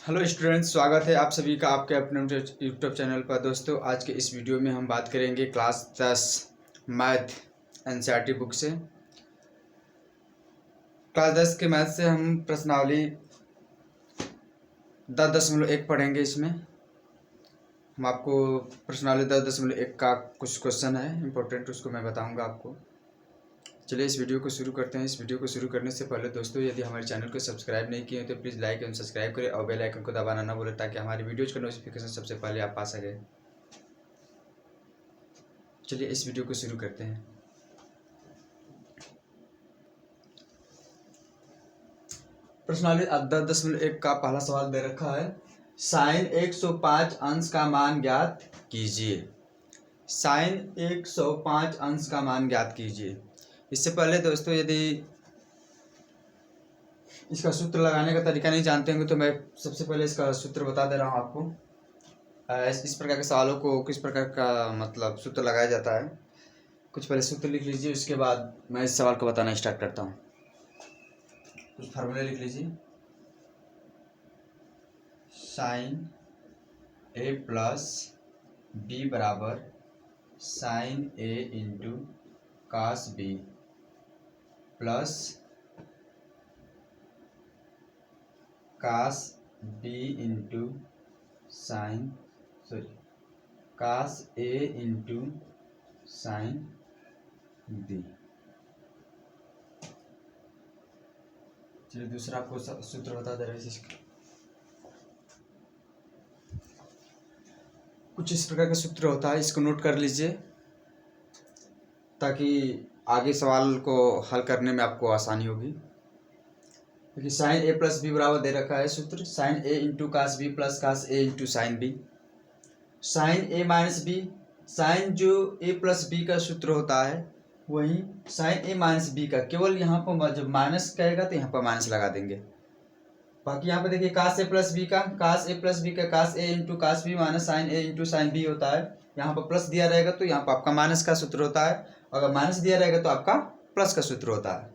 Hello students, स्वागत है आप सभी का आपके अपने यूट्यूब चैनल पर। दोस्तों, आज के इस वीडियो में हम बात करेंगे क्लास 10 मैथ एनसीईआरटी बुक से। क्लास 10 के मैथ से हम प्रश्नावली 10.1 पढ़ेंगे। इसमें हम आपको प्रश्नावली 10.1 का कुछ क्वेश्चन है इम्पोर्टेंट, उसको मैं बताऊंगा आपको। चलिए इस वीडियो को शुरू करते हैं। इस वीडियो को शुरू करने से पहले दोस्तों, यदि हमारे चैनल को सब्सक्राइब नहीं किए तो प्लीज़ लाइक एवं सब्सक्राइब करें और बेल आइकन को दबाना ना भूलें, ताकि हमारी वीडियोज़ का नोटिफिकेशन सबसे पहले आप पा सकें। चलिए इस वीडियो को शुरू करते हैं। प्रश्नावली 10.1 का पहला सवाल दे रखा है, साइन 105 अंश का मान ज्ञात कीजिए। साइन 105 अंश का मान ज्ञात कीजिए। इससे पहले दोस्तों, यदि इसका सूत्र लगाने का तरीका नहीं जानते होंगे तो मैं सबसे पहले इसका सूत्र बता दे रहा हूँ आपको। इस प्रकार के सवालों को किस प्रकार का मतलब सूत्र लगाया जाता है, कुछ पहले सूत्र लिख लीजिए, उसके बाद मैं इस सवाल को बताना स्टार्ट करता हूँ। कुछ फार्मूले लिख लीजिए। साइन ए प्लस बी बराबर sine A into cos B plus cos B into cos A into sine B. चलिए दूसरा आपको सूत्र बता दे रहे हैं। कुछ इस प्रकार का सूत्र होता है, इसको नोट कर लीजिए ताकि आगे सवाल को हल करने में आपको आसानी होगी। क्योंकि साइन ए प्लस बी बराबर दे रखा है सूत्र, sine A into cos B plus cos A into sine B. Sine A minus B, sine जो ए प्लस बी का सूत्र होता है वही साइन ए माइनस बी का, केवल यहाँ पर जब माइनस कहेगा तो यहाँ पर माइनस लगा देंगे। बाकी यहाँ पे देखिए कास ए प्लस बी का, कास ए प्लस बी का cos A into cos B minus sine A into sine B होता है। यहाँ पर प्लस दिया रहेगा तो यहाँ पर आपका माइनस का सूत्र होता है, अगर माइनस दिया रहेगा तो आपका प्लस का सूत्र होता है।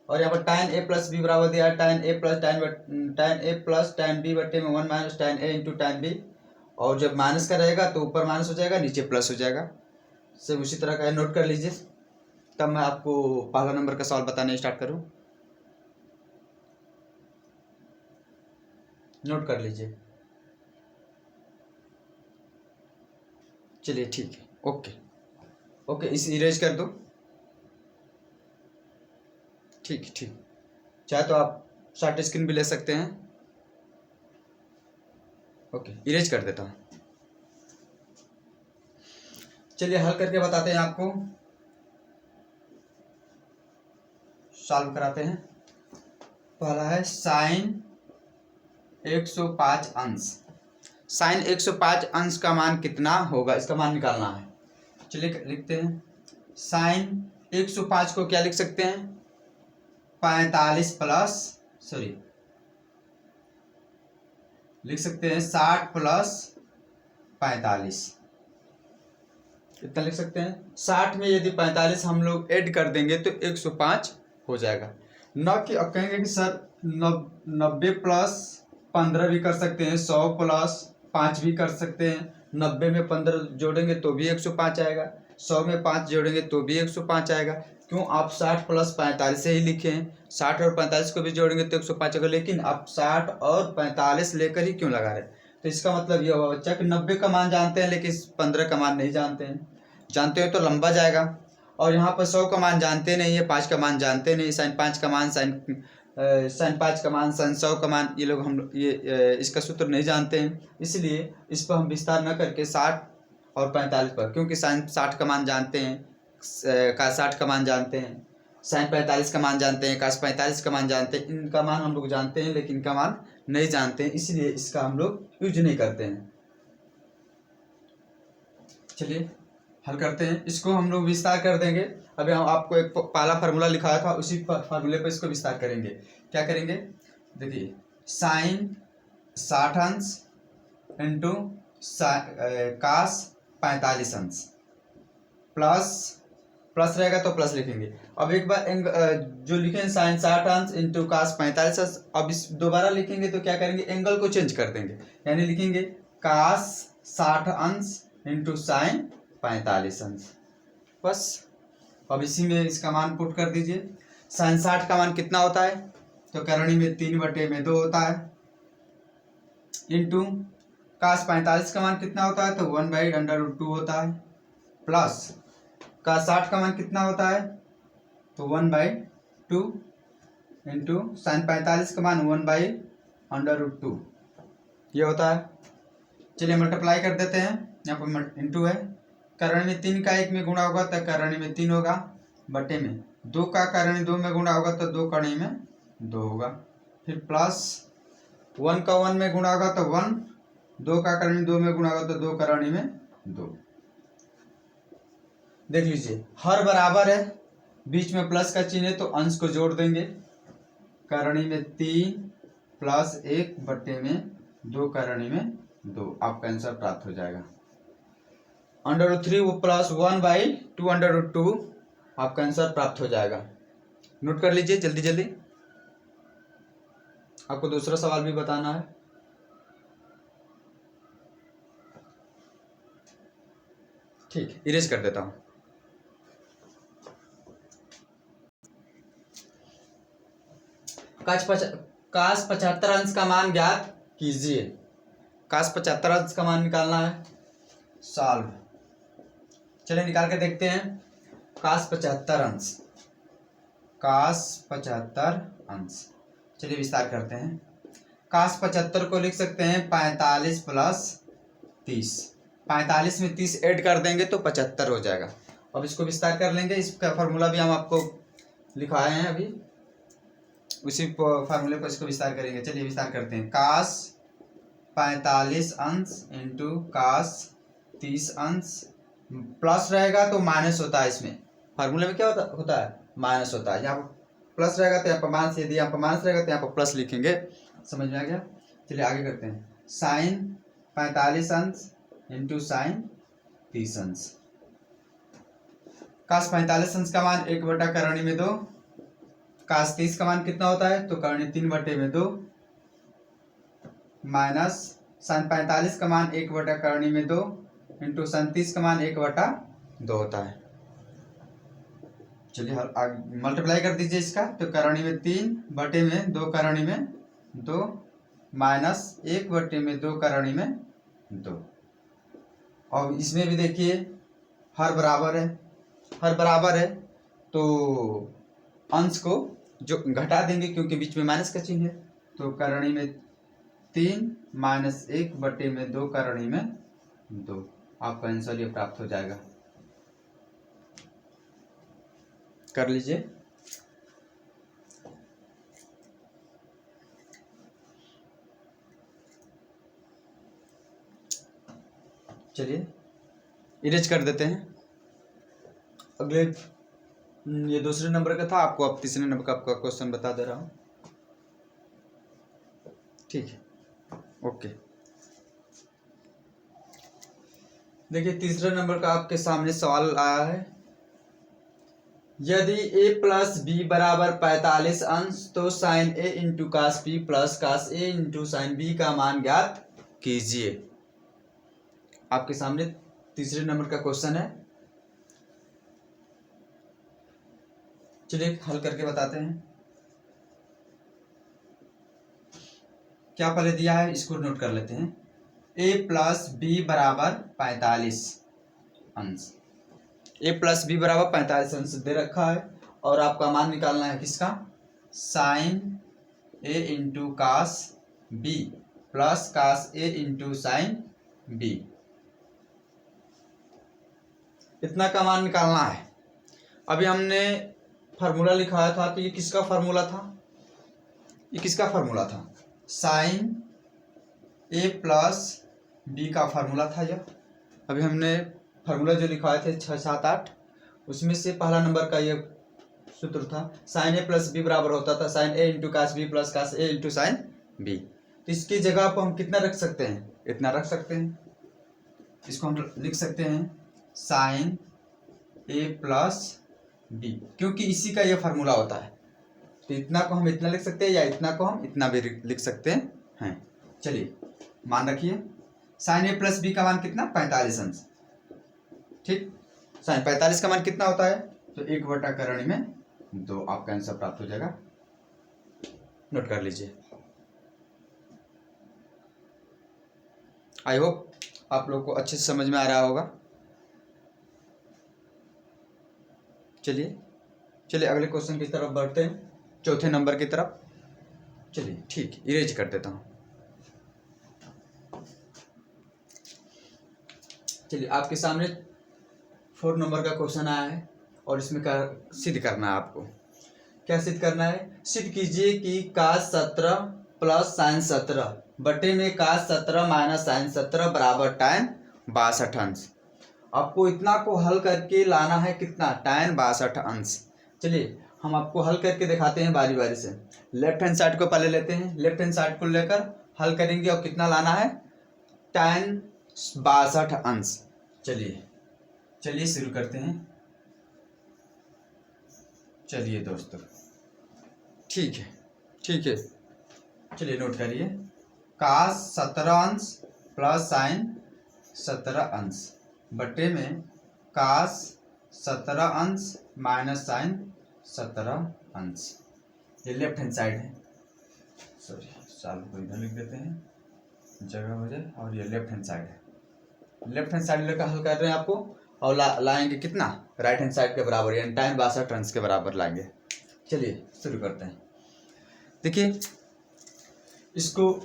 और यहाँ पर tan ए प्लस बी बराबर दिया है tan ए प्लस tan बी बट्टे में 1 माइनस tan ए इंटू tan बी। और जब माइनस का रहेगा तो ऊपर माइनस हो जाएगा, नीचे प्लस हो जाएगा। सब उसी तरह का है, नोट कर लीजिए। तब मैं आपको पहला नंबर का सवाल बताने स्टार्ट करूँ। नोट कर लीजिए। चलिए ठीक है, ओके इस इरेज कर दो। ठीक, चाहे तो आप शॉर्ट स्क्रीन भी ले सकते हैं। ओके, इरेज कर देता हूँ। चलिए हल करके बताते हैं आपको, सॉल्व कराते हैं। पहला है साइन 105 अंश। साइन 105 अंश का मान कितना होगा, इसका मान निकालना है। चलिए लिखते हैं। साइन 105 को क्या लिख सकते हैं, 45 प्लस लिख सकते हैं 60 प्लस 45। कितना लिख सकते हैं, 60 में यदि 45 हम लोग ऐड कर देंगे तो 105 हो जाएगा। न कि अब कहेंगे कि सर 90 प्लस 15 भी कर सकते हैं, 100 प्लस 5 भी कर सकते हैं, 90 में 15 जोड़ेंगे तो भी 105 आएगा, 100 में 5 जोड़ेंगे तो भी 105 आएगा। क्यों, आप 60 प्लस 45 से ही लिखे हैं, 60 और 45 को भी जोड़ेंगे तो 105 आएगा। लेकिन आप 60 और 45 लेकर ही क्यों लगा रहे, तो इसका मतलब यह हुआ बच्चा कि 90 का मान जानते हैं लेकिन 15 का मान नहीं जानते हैं। जानते हो तो लंबा जाएगा। और यहाँ पर 100 का मान जानते नहीं है, 5 का मान जानते नहीं, साइन 5 का मान, साइन 5 का मान, साइन 100 का मान, ये लोग हम इसका सूत्र नहीं जानते हैं। इसलिए इस पर हम विस्तार न करके 60 और 45 पर, क्योंकि साइन 60 का मान जानते हैं, कास 60 का मान जानते हैं, साइन 45 का मान जानते हैं, कास 45 का मान जानते हैं। इनका मान हम लोग जानते हैं लेकिन इनका मान नहीं जानते हैं, इसलिए इसका हम लोग यूज नहीं करते हैं। चलिए हल करते हैं। इसको हम लोग विस्तार कर देंगे। अभी हम आपको एक पहला फार्मूला लिखाया था, उसी फार्मूले पर इसको विस्तार करेंगे। क्या करेंगे, देखिए साइन 60 अंश इंटू कास 45 अंश प्लस रहेगा तो प्लस लिखेंगे, अब एक बार जो लिखे साइन 60 अंश इंटू कास 45 अंश, अब इस दोबारा लिखेंगे तो क्या करेंगे, एंगल को चेंज कर देंगे, यानी लिखेंगे कास 60 अंश इंटू साइन 45 अंश। बस अब इसी में इसका मान पुट कर दीजिए। साइन 60 का मान कितना होता है, तो करणी में 3/2 होता है, इंटू कास 45 का मान कितना होता है, तो 1/√2 होता है, प्लस कास 60 का मान कितना होता है, तो 1/2 इंटू साइन 45 का मान 1/√2 ये होता है। चलिए मल्टीप्लाई कर देते हैं, यहाँ पर इंटू है, करणी में 3 का 1 में गुणा होगा तो करणी में 3 होगा, बटे में 2 का करणी 2 में गुणा होगा तो 2 करणी में 2 होगा, फिर प्लस 1 का 1 में गुणा होगा तो 1, 2 का करणी 2 में गुणा होगा तो 2 करणी में 2। देख लीजिए हर बराबर है, बीच में प्लस का चिन्ह है तो अंश को जोड़ देंगे, करणी में 3 प्लस 1 बटे में 2 करणी में 2, आपका आंसर प्राप्त हो जाएगा। √3 प्लस 1/2√2 आपका आंसर प्राप्त हो जाएगा। नोट कर लीजिए जल्दी जल्दी, आपको दूसरा सवाल भी बताना है। ठीक, इरेज कर देता हूं। काश 75 अंश का मान ज्ञात कीजिए। काश 75 अंश का मान निकालना है, सॉल्व। चलिए निकाल के देखते हैं। काश 75 अंश, काश 75 अंश, चलिए विस्तार करते हैं। काश 75 को लिख सकते हैं 45 प्लस 30, 45 में 30 ऐड कर देंगे तो 75 हो जाएगा। अब इसको विस्तार कर लेंगे, इसका फार्मूला भी हम आपको लिखवाए हैं अभी, उसी फार्मूले पर इसको विस्तार करेंगे। चलिए विस्तार करते हैं। काश 45 अंश इंटू काश 30 अंश, प्लस रहेगा तो माइनस होता है, इसमें फार्मूले में क्या होता है माइनस होता है, यहाँ पर प्लस रहेगा तो यहाँ पर माइनस, यदि यहाँ पर माइनस रहेगा तो यहाँ पर प्लस लिखेंगे। समझ में आ गया? चलिए आगे करते हैं। साइन 45 अंश इंटू साइन 30 अंश, काश 45 अंश का मान 1/करणी में 2, काश 30 का मान कितना होता है, तो करणी 3/2, माइनस साइन 45 का मान 1/करणी में 2 इंटू साइन 30 का मान 1/2 होता है। चलिए मल्टीप्लाई कर दीजिए इसका, तो करणी में 3 बटे में 2 करणी में 2 माइनस 1 बटे में 2 करणी में 2। और इसमें भी देखिए हर बराबर है, हर बराबर है तो अंश को जो घटा देंगे क्योंकि बीच में माइनस का चिन्ह है, तो करणी में 3 माइनस 1 बटे में 2 करणी में 2, आपका आंसर ये प्राप्त हो जाएगा। कर लीजिए। चलिए इरेज कर देते हैं। अगले ये दूसरे नंबर का था, आपको अब तीसरे नंबर का आपका क्वेश्चन बता दे रहा हूं। ठीक है, ओके। देखिए तीसरे नंबर का आपके सामने सवाल आया है। यदि a प्लस बी बराबर 45 अंश, तो sine a into cos b plus cos a into sine b का मान ज्ञात कीजिए। आपके सामने तीसरे नंबर का क्वेश्चन है। चलिए हल करके बताते हैं। क्या पहले दिया है इसको नोट कर लेते हैं। a प्लस बी बराबर 45 अंश, a प्लस बी बराबर 45 अंश दे रखा है, और आपका मान निकालना है किसका, sine a into cos b plus cos a into sine b, इतना का मान निकालना है। अभी हमने फार्मूला लिखाया था, तो ये किसका फार्मूला था, ये किसका फार्मूला था, साइन a प्लस b का फार्मूला था यह। अभी हमने फार्मूला जो लिखवाए थे 6, 7, 8, उसमें से पहला नंबर का ये सूत्र था, साइन a प्लस b बराबर होता था sine a into cos b plus cos a into sine b। तो इसकी जगह पर हम कितना रख सकते हैं, इतना रख सकते हैं। इसको हम लिख सकते हैं साइन a प्लस बी, क्योंकि इसी का ये फार्मूला होता है। तो इतना को हम इतना लिख सकते हैं या इतना को हम इतना भी लिख सकते हैं। चलिए मान रखिए साइन ए प्लस बी का मान कितना 45 अंश। ठीक, साइन 45 का मान कितना होता है, तो 1/करणी में 2 आपका आंसर प्राप्त हो जाएगा। नोट कर लीजिए। आई होप आप लोग को अच्छे से समझ में आ रहा होगा। चलिए अगले क्वेश्चन की तरफ बढ़ते हैं, चौथे नंबर की तरफ। चलिए ठीक, इरेज कर देता हूँ। चलिए आपके सामने 4 नंबर का क्वेश्चन आया है और इसमें सिद्ध करना है आपको। क्या सिद्ध करना है? सिद्ध कीजिए कि cos 17 प्लस sin 17 बटे में cos 17 माइनस sin 17 बराबर tan 62 अंश। आपको इतना को हल करके लाना है कितना, tan 62 अंश। चलिए हम आपको हल करके दिखाते हैं बारी बारी से। लेफ्ट हैंड साइड को पहले लेते हैं, लेफ्ट हैंड साइड को लेकर हल करेंगे और कितना लाना है, tan 62 अंश। चलिए शुरू करते हैं। चलिए दोस्तों ठीक है। चलिए नोट करिए, cos 17 अंश प्लस sin 17 अंश बटे में cos 17 अंश माइनस sin 17 अंश। ये लेफ्ट हैंड साइड है, सॉरी साल को इधर लिख देते हैं जगह हो जाए। और ये लेफ्ट हैंड साइड है, लेफ्ट हैंड साइड लेकर हल कर रहे हैं आपको और लाएंगे कितना, राइट हैंड साइड के बराबर, यानी tan 62 अंश के बराबर लाएंगे। चलिए शुरू करते हैं। देखिए इसको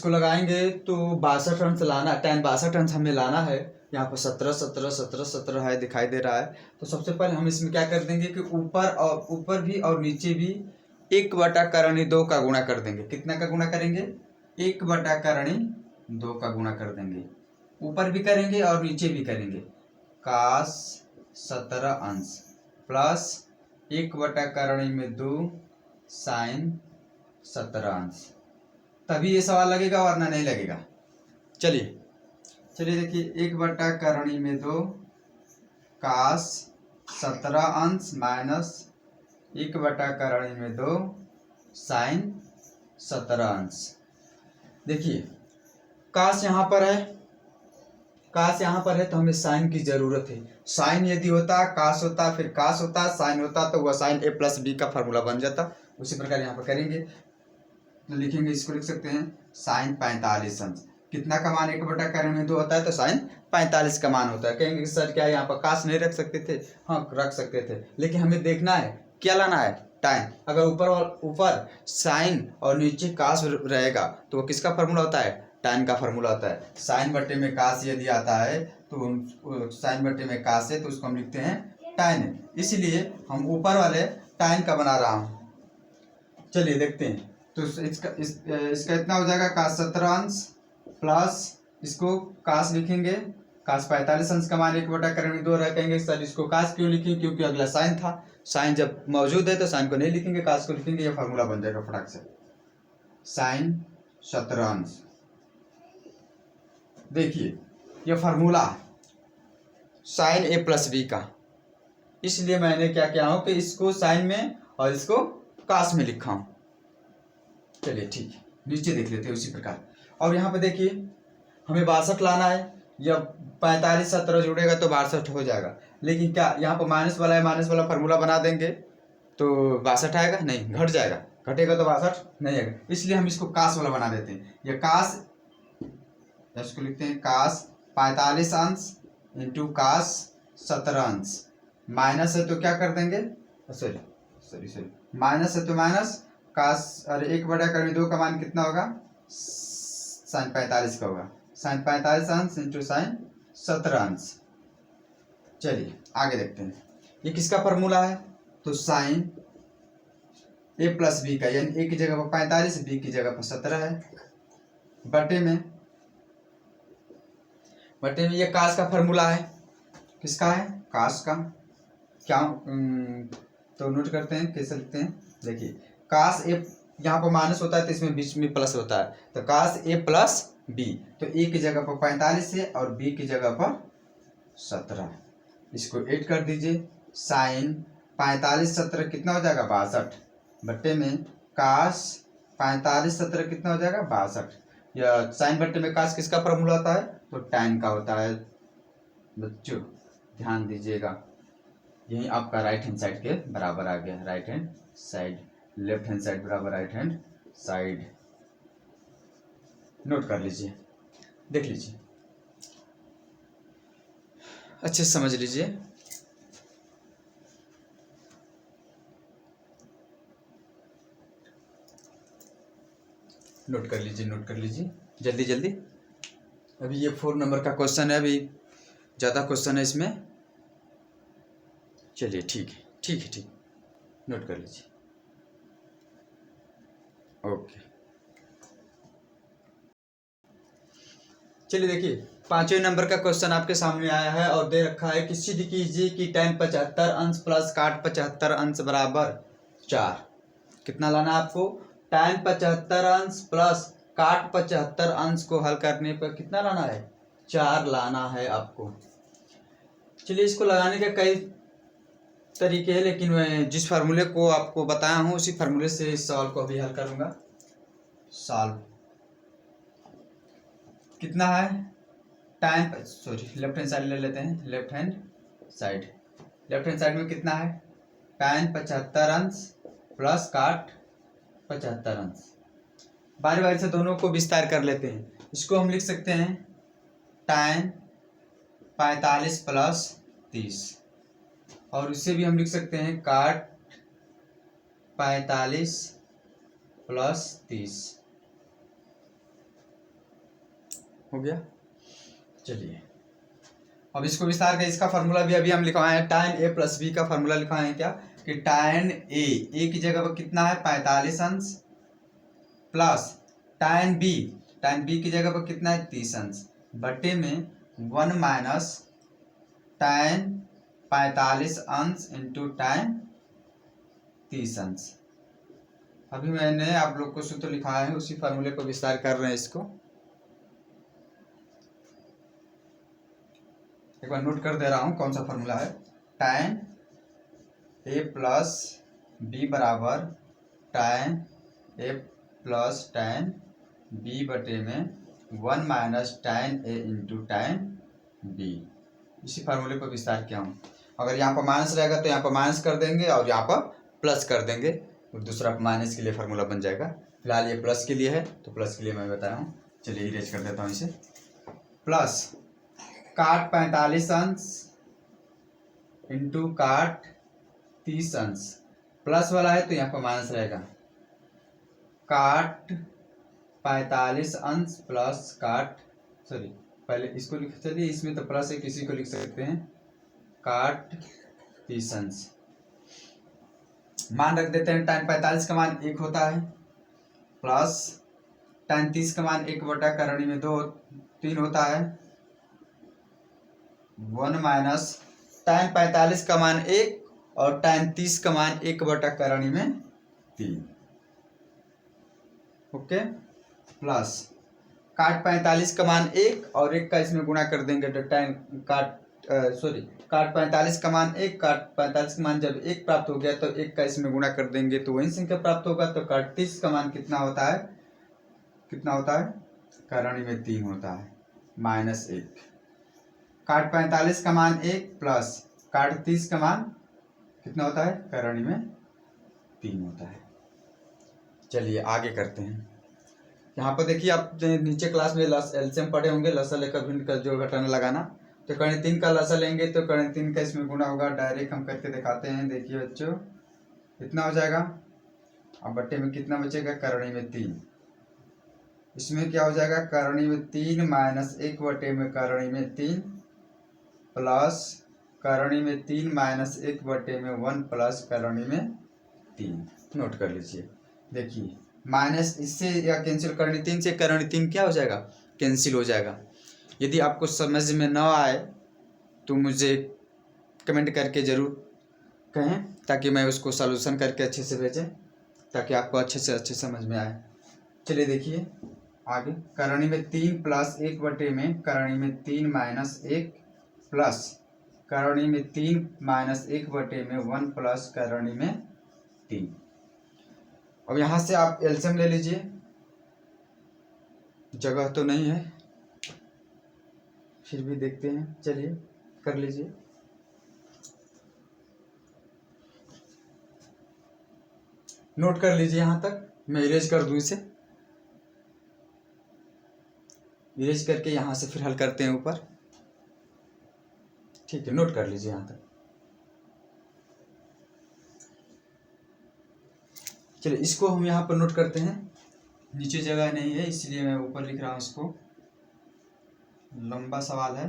लगाएंगे तो 62 अंश लाना, tan 62 अंश हमें लाना है। यहाँ पर 17 है, दिखाई दे रहा है। तो सबसे पहले हम इसमें क्या कर देंगे कि ऊपर भी और नीचे भी 1/2 का गुणा कर देंगे। कितना का गुणा करेंगे, 1/2 का गुणा कर देंगे। ऊपर भी करेंगे और नीचे भी करेंगे। cos 17 अंश प्लस 1/2 sin 17 अंश। तभी ये सवाल लगेगा वरना नहीं लगेगा। चलिए देखिए 1/2 cos 17 अंश माइनस 1/2 sin 17 अंश। देखिए cos यहाँ पर है तो हमें साइन की जरूरत है। साइन यदि होता, cos होता, फिर cos होता, साइन होता तो वह साइन a प्लस बी का फार्मूला बन जाता। उसी प्रकार यहाँ पर करेंगे तो लिखेंगे, इसको लिख सकते हैं साइन 45 अंश। कितना का मान 1/2 होता है तो साइन 45 का मान होता है। कहेंगे कि सर क्या यहाँ पर cos नहीं रख सकते थे? हाँ रख सकते थे, लेकिन हमें देखना है क्या लाना है, टाइम। अगर ऊपर साइन और नीचे cos रहेगा तो वो किसका फार्मूला होता है, tan का फार्मूला होता है। साइन बटे में cos यदि आता है तो साइन बटे में cos है तो उसको हम लिखते हैं tan। इसलिए हम ऊपर वाले tan का बना रहा हूँ। चलिए देखते हैं। तो इसका इतना हो जाएगा cos 17 अंश प्लस इसको cos लिखेंगे, cos 45 अंश का मान 1/2 रखेंगे। सर इसको cos क्यों लिखें, क्योंकि अगला साइन था। साइन जब मौजूद है तो साइन को नहीं लिखेंगे, cos को लिखेंगे। ये फार्मूला बन जाएगा फटाक से, साइन 17 अंश। देखिए ये formula sine a plus B का, इसलिए मैंने क्या किया हूँ कि इसको साइन में और इसको cos में लिखा हूँ। चलिए ठीक है, नीचे देख लेते हैं उसी प्रकार। और यहाँ पे देखिए हमें 62 लाना है, जब 45 17 जुड़ेगा तो 62 हो जाएगा। लेकिन क्या यहाँ पर माइनस वाला है, माइनस वाला फार्मूला बना देंगे तो 62 आएगा नहीं, घट जाएगा, घटेगा तो 62 नहीं आएगा। इसलिए हम इसको cos वाला बना देते हैं। ये cos, इसको लिखते हैं cos 45 अंश इंटू cos 17 अंश। माइनस है तो क्या कर देंगे, सॉरी माइनस है तो माइनस cos, अरे 1/2 का मान कितना होगा, साइन 45 का होगा। साइन 45 अंश इंटू साइन 17 अंश। चलिए आगे देखते हैं ये किसका फार्मूला है, तो साइन a प्लस बी का, यानी a की जगह पर 45, b की जगह पर 17 है, बटे में ये cos का फार्मूला है। किसका है, cos का। क्या तो नोट करते हैं कैसे लिखते हैं। देखिए cos a, यहाँ पर माइनस होता है तो इसमें बीच में प्लस होता है, तो cos a प्लस b, तो a की जगह पर 45 है और b की जगह पर 17। इसको 8 कर दीजिए। साइन 45 17 कितना हो जाएगा 62 बट्टे में काश 45 17 कितना हो जाएगा 62। या साइन बट्टे में काश किसका फॉर्मूला होता है तो tan का होता है बच्चों, ध्यान दीजिएगा। यही आपका राइट हैंड साइड के बराबर आ गया। Right hand side, left hand side बराबर राइट हैंड साइड। नोट कर लीजिए, देख लीजिए, अच्छे से समझ लीजिए। नोट कर लीजिए, नोट कर लीजिए जल्दी जल्दी। अभी ये 4 नंबर का क्वेश्चन है, अभी ज़्यादा क्वेश्चन है इसमें। चलिए ठीक है, ठीक है, ठीक, नोट कर लीजिए। ओके, चलिए देखिए 5वें नंबर का क्वेश्चन आपके सामने आया है और दे रखा है कि सिद्ध कीजिए कि tan 75 अंश प्लस काट 75 अंश बराबर 4। कितना लाना है आपको? tan 75 अंश प्लस काट 75 अंश को हल करने पर कितना लाना है? 4 लाना है आपको। चलिए इसको लगाने के कई तरीके हैं, लेकिन मैं जिस फार्मूले को आपको बताया हूँ उसी फार्मूले से इस सवाल को अभी हल करूँगा। सॉल्व कितना है? टाइम लेफ्ट हैंड साइड ले लेते हैं। लेफ्ट हैंड साइड में कितना है? tan 75 अंश प्लस काट 75 अंश। बारी बारी से दोनों को विस्तार कर लेते हैं। इसको हम लिख सकते हैं tan 45 प्लस 30 और इसे भी हम लिख सकते हैं काट 45 प्लस 30। हो गया। चलिए अब इसको विस्तार कर, इसका फार्मूला भी अभी हम लिखवाए हैं। tan a प्लस b का फार्मूला लिखवाए हैं क्या कि tan a की जगह पर कितना है 45 अंश प्लस tan b की जगह पर कितना है 30 अंश बटे में 1 माइनस tan 45 अंश इंटू tan 30 अंश। अभी मैंने आप लोग को सूत्र लिखाया है, उसी फार्मूले को विस्तार कर रहे हैं। इसको एक बार नोट कर दे रहा हूँ कौन सा फार्मूला है। tan a प्लस b बराबर tan a plus tan b बटे में 1 minus tan a into tan b। इसी फार्मूले पर विस्तार किया हूँ। अगर यहाँ पर माइनस रहेगा तो यहाँ पर माइनस कर देंगे और यहाँ पर प्लस कर देंगे, और दूसरा माइनस के लिए फार्मूला बन जाएगा। फिलहाल ये प्लस के लिए है तो प्लस के लिए मैं बताया हूँ। चलिए इरेज कर देता हूँ इसे। प्लस काट 45 अंश इंटू काट 30 अंश, प्लस वाला है तो यहाँ पर माइनस रहेगा। काट 45 अंश प्लस काट पहले इसको लिख, चलिए इसमें तो प्लस है, किसी को लिख सकते हैं काट 30 अंश। मान रख देते हैं tan 45 का मान 1 होता है प्लस tan 30 का मान 1 बटा करणी में 3 होता है 1 माइनस tan 45 का मान 1 और tan 30 का मान 1 बटा करणी में 3। ओके, प्लस काट 45 का मान 1 और 1 का इसमें गुणा कर देंगे तो काट 45 का मान 1, काट 45 का मान जब 1 प्राप्त हो गया तो 1 का इसमें गुणा कर देंगे तो वही संख्या प्राप्त होगा। तो काट 30 का मान कितना होता है? करणी में 3 होता है -1। काट 45 का मान 1 प्लस काट 30 का मान कितना होता है? करणी में 3 होता है। चलिए आगे करते हैं। यहाँ पर देखिए आप नीचे क्लास में एलसीएम पढ़े होंगे, लसा लेकर भिन्न का जोड़ घटाना लगाना। तो करणी 3 का लसा लेंगे तो करणी 3 का इसमें गुणा होगा। डायरेक्ट हम करके दिखाते हैं। देखिए बच्चों कितना हो जाएगा, अब बट्टे में कितना बचेगा? करणी में 3। इसमें क्या हो जाएगा? करणी में 3 माइनस 1 बटे में करणी में 3 प्लस करणी में 3 माइनस 1 बटे में 1 प्लस करणी में 3। नोट कर लीजिए। देखिए माइनस इससे या कैंसिल करणी 3 से करणी 3 क्या हो जाएगा? कैंसिल हो जाएगा। यदि आपको समझ में न आए तो मुझे कमेंट करके ज़रूर कहें ताकि मैं उसको सॉल्यूशन करके अच्छे से भेजें, ताकि आपको अच्छे से अच्छे समझ में आए। चलिए देखिए आगे। करणी में 3 प्लस 1 बटे में करणी में 3 माइनस 1 प्लस करणी में 3 माइनस 1/1 प्लस करणी में 3। अब यहाँ से आप एलसीएम ले लीजिए, जगह तो नहीं है फिर भी देखते हैं, चलिए कर लीजिए। नोट कर लीजिए, यहाँ तक मैं इरेज कर दूं इसे। इरेज करके यहाँ से फिर हल करते हैं ऊपर। ठीक है, नोट कर लीजिए यहाँ तक। चलिए इसको हम यहाँ पर नोट करते हैं, नीचे जगह नहीं है इसलिए मैं ऊपर लिख रहा हूँ इसको। लंबा सवाल है।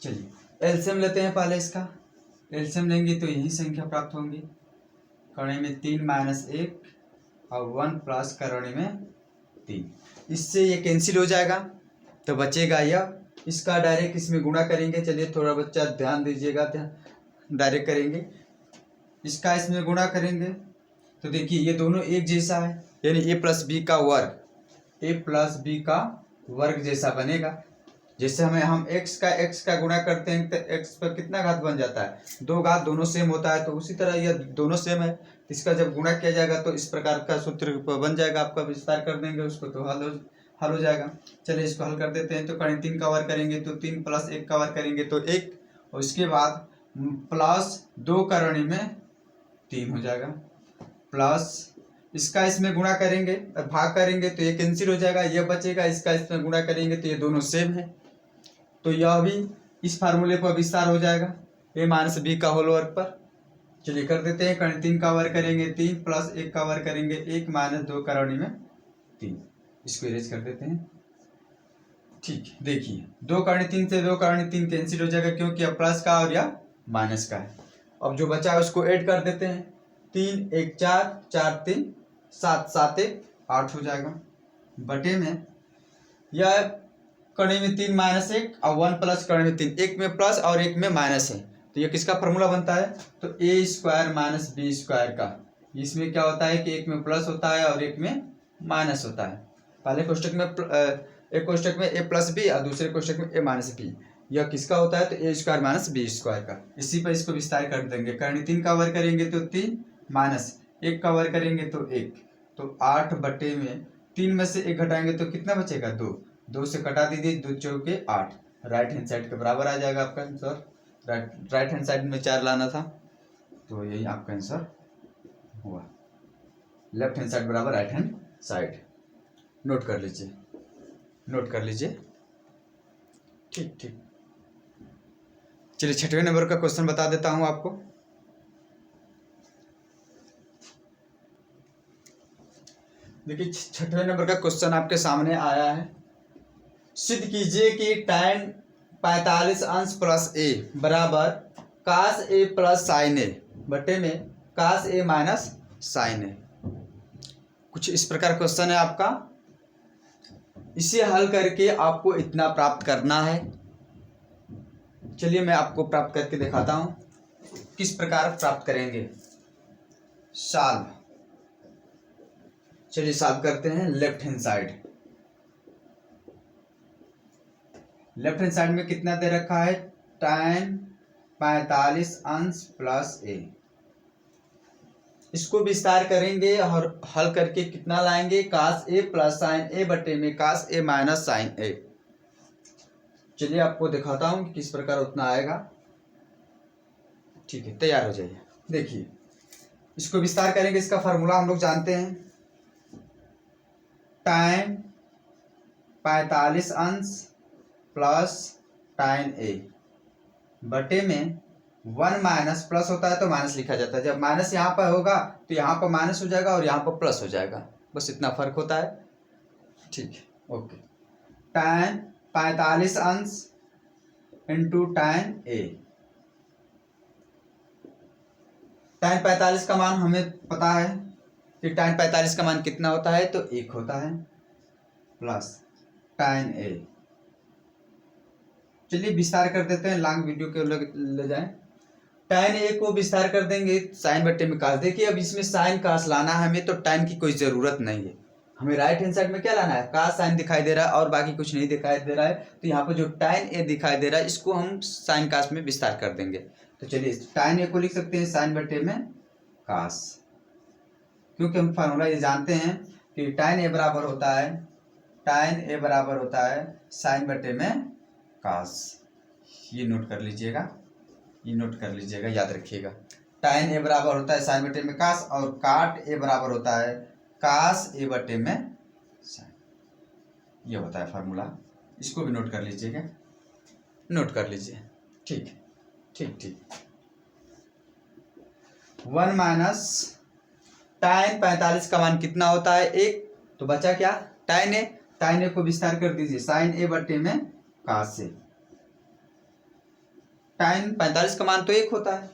चलिए एलसीएम लेते हैं पहले इसका। एलसीएम लेंगे तो यही संख्या प्राप्त होंगी। करणी में 3 माइनस 1 और 1 प्लस करणी में 3। इससे ये कैंसिल हो जाएगा तो बचेगा यह। इसका डायरेक्ट इसमें गुणा करेंगे। चलिए थोड़ा बच्चा ध्यान दीजिएगा, डायरेक्ट करेंगे। इसका इसमें गुणा करेंगे तो देखिए ये दोनों एक जैसा है, यानी ए प्लस बी का वर्ग, ए प्लस बी का वर्ग जैसा बनेगा। जैसे हम x का गुणा करते हैं तो x पर कितना घात बन जाता है, 2 घात, दोनों सेम होता है। तो उसी तरह यह दोनों सेम है, इसका जब गुणा किया जाएगा तो इस प्रकार का सूत्र बन जाएगा। आपका विस्तार कर देंगे उसको तो हल हो जाएगा। चलिए इसको हल कर देते हैं। तो करणी 3 का वर्ग करेंगे तो 3 प्लस 1 का वर्ग करेंगे तो 1, और इसके बाद प्लस 2 करणी में 3 हो जाएगा, प्लस इसका इसमें गुणा करेंगे और भाग करेंगे तो ये कैंसिल हो जाएगा, ये बचेगा। इसका इसमें गुणा करेंगे तो ये दोनों सेम है, तो यह भी इस फार्मूले पर विस्तार हो जाएगा a माइनस बी का होल वर्ग पर। चलिए कर देते हैं। करणी 3 का वर्ग करेंगे 3 प्लस 1 का वर्ग करेंगे 1 माइनस 2 करणी में 3। इसको इरेज कर देते हैं। ठीक है, देखिए 2 करणी 3 से 2 करणी 3 कैंसिल हो जाएगा क्योंकि अब प्लस का और या माइनस का है। अब जो बचा है उसको ऐड कर देते हैं। 3 1 4, 4 3 7, 7 1 8 हो जाएगा। बटे में यह करणी में 3 माइनस 1 और 1 प्लस करणी में 3, एक में प्लस और एक में माइनस है, तो ये किसका फॉर्मूला बनता है, तो ए स्क्वायर माइनस बी स्क्वायर का। इसमें क्या होता है कि एक में प्लस होता है और एक में माइनस होता है। पहले कोष्टक में एक कोष्टक में ए प्लस बी और दूसरे कोष्टक में ए माइनस बी। यह किसका होता है, तो ए स्क्वायर माइनस बी स्क्वायर का। इसी पर इसको विस्तार कर देंगे। करणी 3 का वर्ग करेंगे तो 3 माइनस 1 का वर्ग करेंगे तो 1, तो 8 बटे में 3 में से 1 घटाएंगे तो कितना बचेगा, 2। 2 से कटा दीजिए, 2 चौके 8, राइट हैंड साइड के बराबर आ जाएगा आपका आंसर। राइट हैंड साइड में 4 लाना था, तो यही आपका आंसर हुआ। लेफ्ट हैंड साइड बराबर राइट हैंड साइड। नोट कर लीजिए, नोट कर लीजिए। ठीक ठीक। चलिए 6वें नंबर का क्वेश्चन बता देता हूं आपको। देखिए 6वें नंबर का क्वेश्चन आपके सामने आया है। सिद्ध कीजिए कि tan 45 अंश प्लस ए बराबर कास ए प्लस साइन ए बटे में कास ए माइनस साइन ए। कुछ इस प्रकार क्वेश्चन है आपका। इसे हल करके आपको इतना प्राप्त करना है। चलिए मैं आपको प्राप्त करके दिखाता हूं किस प्रकार प्राप्त करेंगे। सॉल्व, चलिए सॉल्व करते हैं। Left hand side, left hand side में कितना दे रखा है, tan 45 अंश प्लस ए। इसको विस्तार करेंगे और हल करके कितना लाएंगे, कास ए प्लस साइन ए बटे में कास ए माइनस साइन ए। चलिए आपको दिखाता हूं कि किस प्रकार उतना आएगा। ठीक है, तैयार हो जाइए। देखिए इसको विस्तार करेंगे। इसका फार्मूला हम लोग जानते हैं, tan 45 अंश प्लस tan ए बटे में 1 माइनस प्लस होता है तो माइनस लिखा जाता है। जब माइनस यहाँ पर होगा तो यहाँ पर माइनस हो जाएगा और यहाँ पर प्लस हो जाएगा, बस इतना फर्क होता है। ठीक है, ओके। tan 45 अंश इंटू tan ए। tan 45 का मान हमें पता है कि tan 45 का मान कितना होता है, तो 1 होता है, प्लस tan ए। चलिए विस्तार कर देते हैं, लॉन्ग वीडियो के ले जाएं। tan ए को विस्तार कर देंगे साइन बट्टे में कास। देखिए अब इसमें साइन कास लाना है हमें, तो tan की कोई ज़रूरत नहीं है, हमें राइट हैंड साइड में क्या लाना है, कास साइन दिखाई दे रहा है और बाकी कुछ नहीं दिखाई दे रहा है, तो यहाँ पर जो tan a दिखाई दे रहा है इसको हम साइन कास में विस्तार कर देंगे। तो चलिए tan a को लिख सकते हैं साइन बटे में कास, क्योंकि हम फार्मूला ये जानते हैं कि tan a बराबर होता है साइन बटे में कास। ये नोट कर लीजिएगा, याद रखिएगा। tan a बराबर होता है साइन बटे में कास और काट a बराबर होता है कास a बटे में साइन। ये होता है फार्मूला, इसको भी नोट कर लीजिएगा, ठीक। 1 माइनस tan 45 का मान कितना होता है, 1, तो बचा क्या, tan a को विस्तार कर दीजिए साइन a बटे में कास से। tan 45 का मान तो 1 होता है,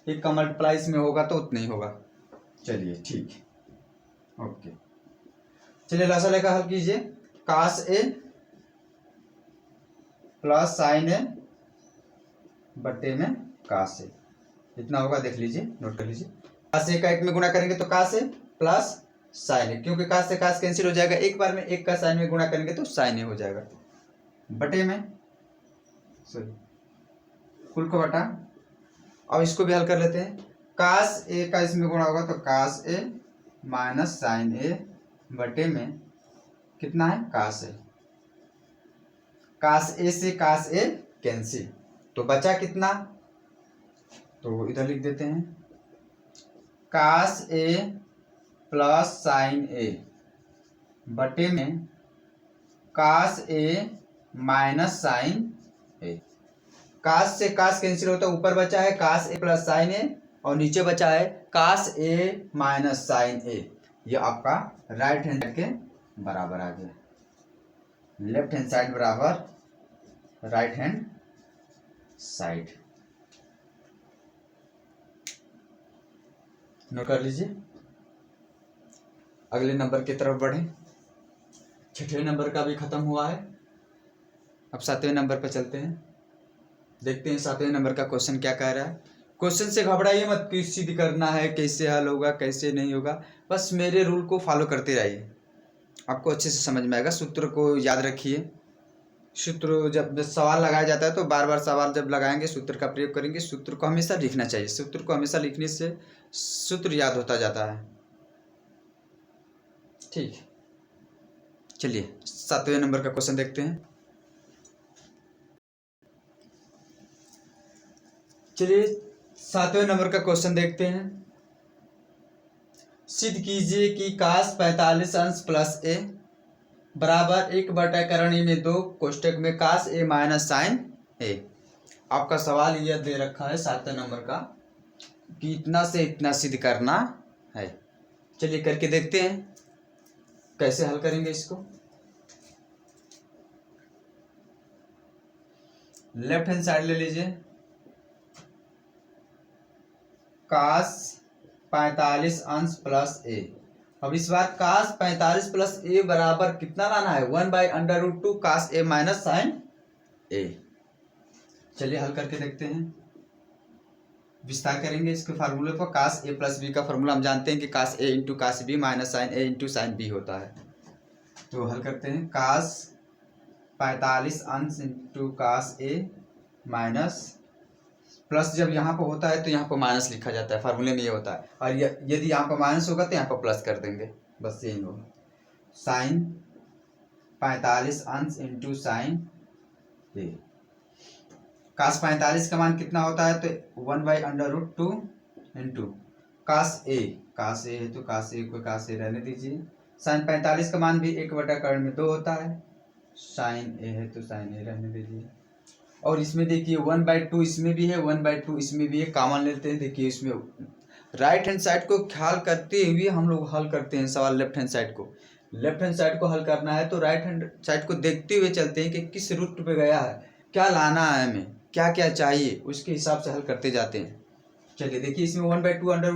1 का मल्टीप्लाई इसमें होगा तो उतना ही होगा। चलिए ठीक, ओके। चलिए लसाले का हल कीजिए, कास ए प्लस साइन ए बटे में कास ए, इतना होगा, देख लीजिए, नोट कर लीजिए। कास ए का 1 में गुणा करेंगे तो कास ए प्लस साइन ए, क्योंकि कास से कास कैंसिल हो जाएगा, एक बार में 1 का साइन में गुणा करेंगे तो साइन ए हो जाएगा, बटे में कुल को बटा। अब इसको भी हल कर लेते हैं, कास ए का इसमें गुणा होगा तो कास ए माइनस साइन ए बटे में कितना है, कास ए। कास ए से कास ए कैंसिल, तो बचा कितना, तो इधर लिख देते हैं कास ए प्लस साइन ए बटे में कास ए माइनस साइन ए। कास से कास कैंसिल होता है, ऊपर बचा है कास ए प्लस साइन ए और नीचे बचा है कास ए माइनस साइन ए। ये आपका राइट हैंड के बराबर आ गया, लेफ्ट हैंड साइड बराबर राइट हैंड साइड। नोट कर लीजिए, अगले नंबर की तरफ बढ़े। छठवें नंबर का भी खत्म हुआ है, अब 7वें नंबर पर चलते हैं, देखते हैं 7वें नंबर का क्वेश्चन क्या कह रहा है। क्वेश्चन से घबराइए मत, किस चीज करना है, कैसे हल होगा, कैसे नहीं होगा, बस मेरे रूल को फॉलो करते रहिए, आपको अच्छे से समझ में आएगा। सूत्र को याद रखिए, सूत्र जब सवाल लगाया जाता है तो बार बार सवाल जब लगाएंगे सूत्र का प्रयोग करेंगे। सूत्र को हमेशा लिखना चाहिए, सूत्र को हमेशा लिखने से सूत्र याद होता जाता है। ठीक, चलिए 7वें नंबर का क्वेश्चन देखते हैं। चलिए 7वें नंबर का क्वेश्चन देखते हैं। सिद्ध कीजिए कि कास 45 अंश प्लस ए बराबर 1/√2 में 2 कोष्टक में कास ए माइनस साइन ए। आपका सवाल यह दे रखा है 7वें नंबर का कि इतना से इतना सिद्ध करना है। चलिए करके देखते हैं कैसे हल करेंगे इसको। लेफ्ट हैंड साइड ले लीजिए, कास 45 अंश प्लस ए। अब इस बार कास 45 प्लस ए बराबर कितना लाना है, 1/√2 कास ए माइनस साइन ए। चलिए हल करके देखते हैं, विस्तार करेंगे इसके फार्मूले पर। कास ए प्लस बी का फार्मूला हम जानते हैं कि cos A into cos B minus sine A into sine B होता है। तो हल करते हैं, कास 45 अंश into cos A minus, plus जब यहाँ पर होता है तो यहाँ पर माइनस लिखा जाता है, फार्मूले में ये होता है, और यदि यहाँ पर माइनस होगा तो यहाँ पर प्लस कर देंगे, बस यही होगा। साइन 45 अंश इंटू साइन ए। कास 45 का मान कितना होता है, तो 1/√2 इंटू कास ए है तो कास ए को कास ए रहने दीजिए। साइन 45 का मान भी 1/2 होता है, साइन ए है तो साइन ए रहने दीजिए। और इसमें देखिए 1/2 इसमें भी है, 1/2 इसमें भी है, कॉमन लेते हैं। देखिए इसमें राइट हैंड साइड को ख्याल करते हुए हम लोग हल करते हैं सवाल। लेफ्ट हैंड साइड को हल करना है तो राइट हैंड साइड को देखते हुए चलते हैं कि किस रूट पे गया है, क्या लाना है हमें, क्या क्या चाहिए, उसके हिसाब से हल करते जाते हैं। चलिए देखिए इसमें 1/2 अंडर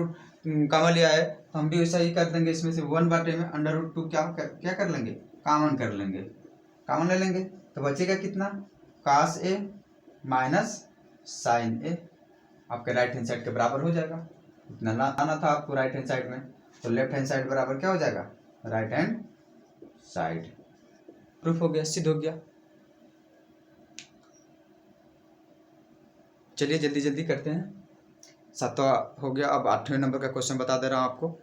कॉमन लिया है, हम भी वैसा ही कर देंगे। इसमें से 1/2 में अंडर√2 क्या कर लेंगे, कॉमन कर लेंगे, कॉमन ले लेंगे तो बचेगा कितना, कास ए माइनस साइन ए। आपके राइट हैंड साइड के बराबर हो जाएगा। इतना आना था आपको राइट हैंड साइड में, तो लेफ्ट हैंड साइड बराबर क्या हो जाएगा, राइट हैंड साइड। प्रूफ हो गया, सिद्ध हो गया। चलिए जल्दी जल्दी करते हैं। 7वां हो गया, अब 8वें नंबर का क्वेश्चन बता दे रहा हूं आपको।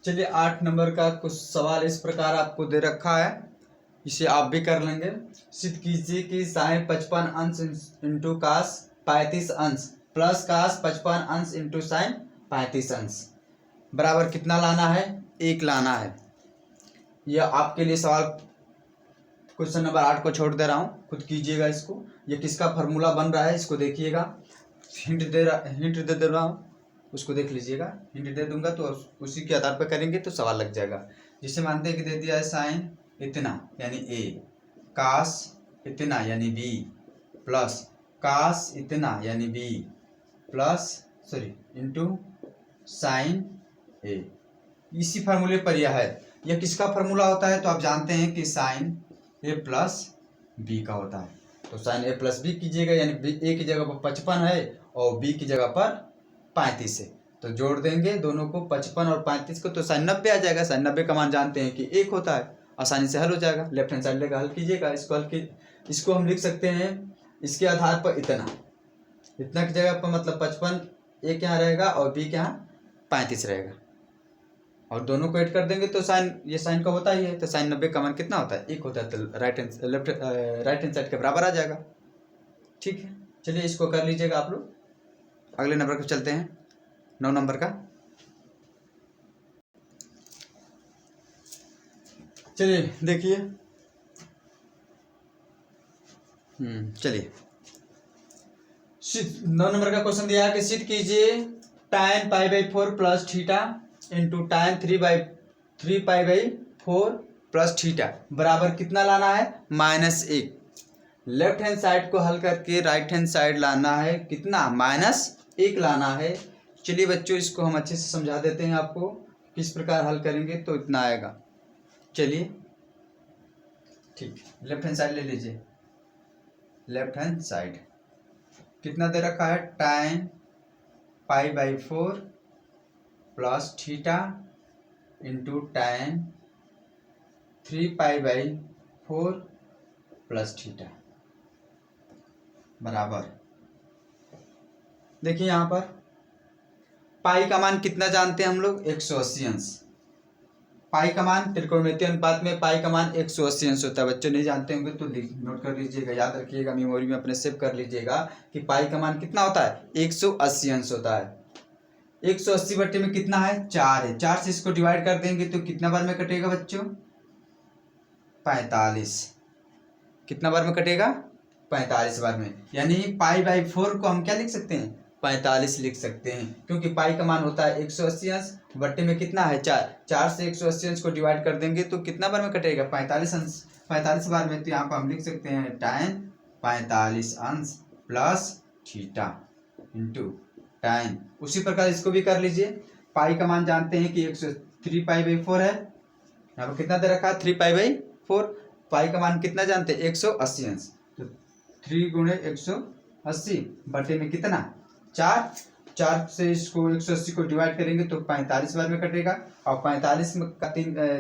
चलिए 8 नंबर का कुछ सवाल इस प्रकार आपको दे रखा है, इसे आप भी कर लेंगे। सिद्ध कीजिए कि साइन 55 अंश इंटू कास 35 अंश प्लस कास 55 अंश इंटू साइन 35 अंश बराबर कितना लाना है? 1 लाना है। यह आपके लिए सवाल क्वेश्चन नंबर 8 को छोड़ दे रहा हूँ, खुद कीजिएगा इसको। ये किसका फार्मूला बन रहा है इसको देखिएगा, हिंट दे रहा हूँ, उसको देख लीजिएगा। हिंट दे दूंगा तो उसी के आधार पर करेंगे तो सवाल लग जाएगा। जिसे मानते हैं कि दे दिया है साइन इतना यानी ए, कास इतना यानी बी, प्लस कास इतना यानी बी प्लस इंटू साइन ए। इसी फार्मूले पर यह है। यह किसका फार्मूला होता है तो आप जानते हैं कि साइन ए प्लस बी का होता है। तो साइन ए प्लस बी कीजिएगा, यानी ए की जगह पर 55 है और बी की जगह पर 35 है, तो जोड़ देंगे दोनों को 55 और 35 को, तो साइन 90 आ जाएगा। साइन 90 का मान जानते हैं कि 1 होता है, आसानी से हल हो जाएगा। लेफ्ट हैंड साइड लेकर हल कीजिएगा। इसको हम लिख सकते हैं इसके आधार पर इतना की जगह पर, मतलब 55 ए के यहाँ रहेगा और बी के यहाँ 35 रहेगा, और दोनों को ऐड कर देंगे तो साइन, ये साइन का होता ही है, तो साइन 90 का मान कितना होता है? 1 होता है, तो राइट हैंड साइड के बराबर आ जाएगा। ठीक है, चलिए इसको कर लीजिएगा आप लोग। अगले नंबर को चलते हैं, 9 नंबर का। चलिए देखिए, चलिए 9 नंबर का क्वेश्चन दिया है कि सिद्ध कीजिए tan π/4 plus theta into tan 3 π/4 plus theta बराबर कितना लाना है? -1। लेफ्ट हैंड साइड को हल करके राइट हैंड साइड लाना है, कितना? -1 लाना है। चलिए बच्चों इसको हम अच्छे से समझा देते हैं आपको, किस प्रकार हल करेंगे तो इतना आएगा। चलिए ठीक, लेफ्ट हैंड साइड ले लीजिए। लेफ्ट हैंड साइड कितना दे रखा है? tan π/4 plus theta into tan 3 π/4 plus theta बराबर, देखिए यहाँ पर पाई का मान कितना जानते हैं हम लोग? 180 अंश। पाई का मान त्रिकोणमितीय अनुपात में पाई का मान 180 अंश होता है। बच्चों नहीं जानते होंगे तो नोट कर लीजिएगा, याद रखिएगा, मेमोरी में अपने सेव कर लीजिएगा कि पाई का मान कितना होता है? 180 अंश होता है। 180 बट्टे में कितना है? 4 है। 4 से इसको डिवाइड कर देंगे तो कितना बार में कटेगा बच्चों? 45। कितना बार में कटेगा? 45 बार में। यानी π/4 को हम क्या लिख सकते हैं? 45 लिख सकते हैं, क्योंकि पाई का मान होता है 180 अंश, बट्टे में कितना है? 4। 4 से 180 अंश को डिवाइड कर देंगे तो कितना बार में कटेगा? 45 अंश। 45 बार में, तो यहाँ पर हम लिख सकते हैं tan 45 अंश प्लस थीटा इंटू tan। उसी प्रकार इसको भी कर लीजिए। पाई का मान जानते हैं कि 3 π/4 है, यहाँ पर कितना दे रखा है? 3 π/4। पाई का मान कितना जानते हैं? 180 अंश, तो 3 गुणे 180 बटे में कितना? 4। 4 से इसको 180 को डिवाइड करेंगे तो 45 बार में कटेगा, और 45 में का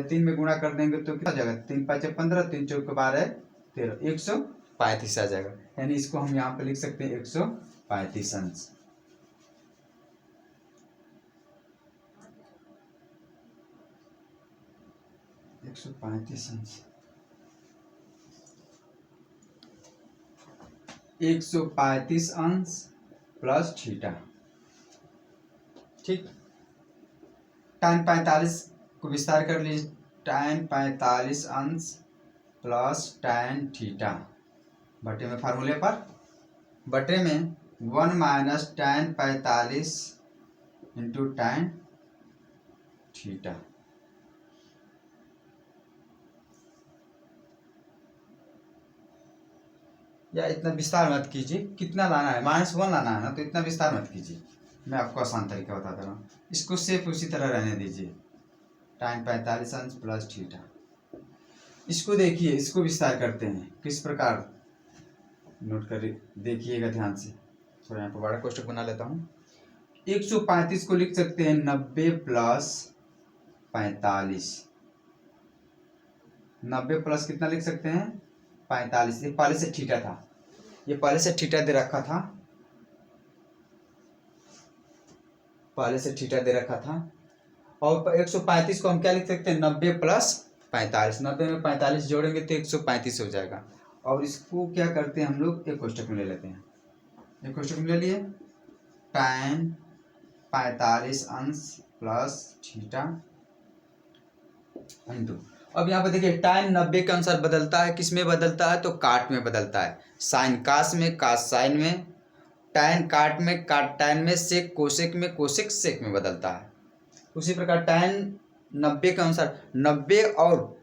3 में गुणा कर देंगे तो कितना जाएगा? 3 × 5 = 15, 3 × 4 = 12 13, 135 आ जाएगा। यानी इसको हम यहाँ पे लिख सकते हैं 135 अंश। अंश 135 अंश प्लस थीटा। ठीक, tan 45 को विस्तार कर लीजिए। tan 45 अंश प्लस tan थीटा बटे में, फार्मूले पर बटे में 1 minus tan 45 into tan theta. या इतना विस्तार मत कीजिए, कितना लाना है? -1 लाना है ना, तो इतना विस्तार मत कीजिए, मैं आपको आसान तरीका बता दे रहा हूँ। इसको सिर्फ उसी तरह रहने दीजिए, tan 45 अंश प्लस थीटा। इसको देखिए, इसको विस्तार करते हैं किस प्रकार, नोट कर देखिएगा ध्यान से। थोड़ा यहाँ पर बड़ा कोष्ठक बना लेता हूँ। 135 को लिख सकते हैं 90 प्लस 45, 90 प्लस कितना लिख सकते हैं 45। ये पहले से थीटा था, ये पहले से थीटा दे रखा था, पहले से थीटा दे रखा था। और 135 को हम क्या लिख सकते हैं 90 प्लस 45, 90 में 45 जोड़ेंगे तो 135 हो जाएगा। और इसको क्या करते हैं हम लोग एक कोष्टक में ले लेते हैं, एक कोष्टक में ले लिए tan 45 अंश प्लस थीटा इंटू। अब यहाँ पर देखिए tan 90 के अनुसार बदलता है, किस में बदलता है तो काट में बदलता है, साइन कास में, कास साइन में, tan काट में, काट tan में, सेक कोसेक में, कोसेक सेक में बदलता है। उसी प्रकार tan 90 के अनुसार 90 और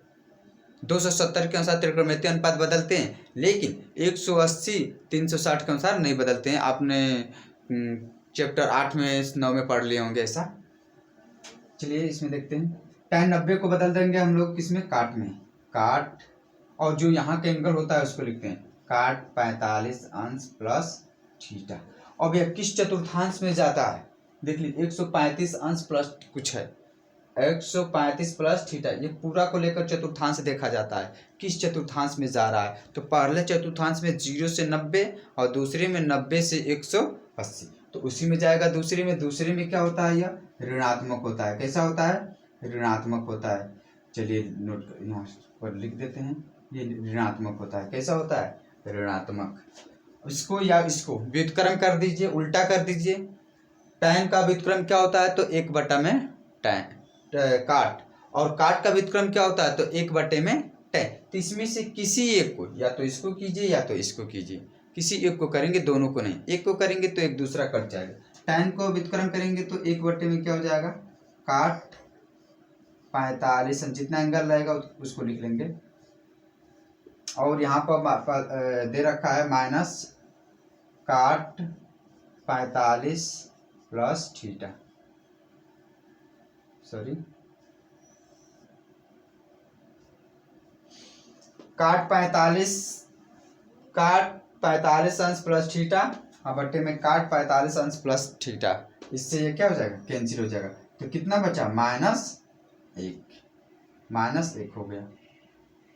270 के अनुसार त्रिकोणमितीय अनुपात बदलते हैं, लेकिन 180 360 के अनुसार नहीं बदलते हैं। आपने चैप्टर 8 में 9 में पढ़ लिए होंगे ऐसा। चलिए इसमें देखते हैं, tan 90 को बदल देंगे हम लोग किस में काट में, काट, और जो यहाँ का एंगल होता है उसको लिखते हैं काट 45 अंश प्लस थीटा। अब यह किस चतुर्थांश में जाता है, देख लीजिए 135 अंश प्लस कुछ है, 135 प्लस थीटा, ये पूरा को लेकर चतुर्थांश देखा जाता है किस चतुर्थांश में जा रहा है। तो पहले चतुर्थांश में 0 से 90 और दूसरे में 90 से 180, तो उसी में जाएगा दूसरे में। दूसरे में क्या होता है, यह ऋणात्मक होता है। कैसा होता है ऋणात्मक होता है। चलिए नोट यहाँ पर लिख देते हैं, ये ऋणात्मक होता है। कैसा होता है ऋणात्मक। इसको या इसको व्युत्क्रम कर दीजिए, उल्टा कर दीजिए। tan का व्युत्क्रम क्या होता है तो 1 में tan काट, और काट का व्युत्क्रम क्या होता है तो 1 में tan। तो इसमें से किसी एक को, या तो इसको कीजिए या तो इसको कीजिए, किसी एक को करेंगे, दोनों को नहीं। एक को करेंगे तो एक दूसरा कट जाएगा। tan को व्युत्क्रम करेंगे तो 1 में क्या हो जाएगा काट 45, जितना एंगल रहेगा उसको लिख लेंगे। और यहाँ पर दे रखा है माइनस काट 45 प्लस थीटा, सॉरी काट 45 अंश प्लस थीटा, बट्टे में काट 45 अंश प्लस थीटा। इससे ये क्या हो जाएगा कैंसिल हो जाएगा। तो कितना बचा -1 हो गया।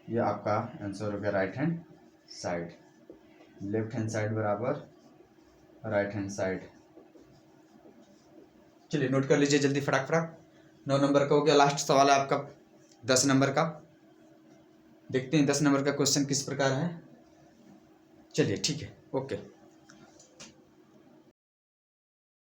ये आपका आंसर हो गया right hand side. Left hand side बराबर राइट हैंड साइड। चलिए नोट कर लीजिए जल्दी फटाक। 9 नंबर का हो गया। लास्ट सवाल है आपका 10 नंबर का। देखते हैं 10 नंबर का क्वेश्चन किस प्रकार है। चलिए ठीक है, ओके।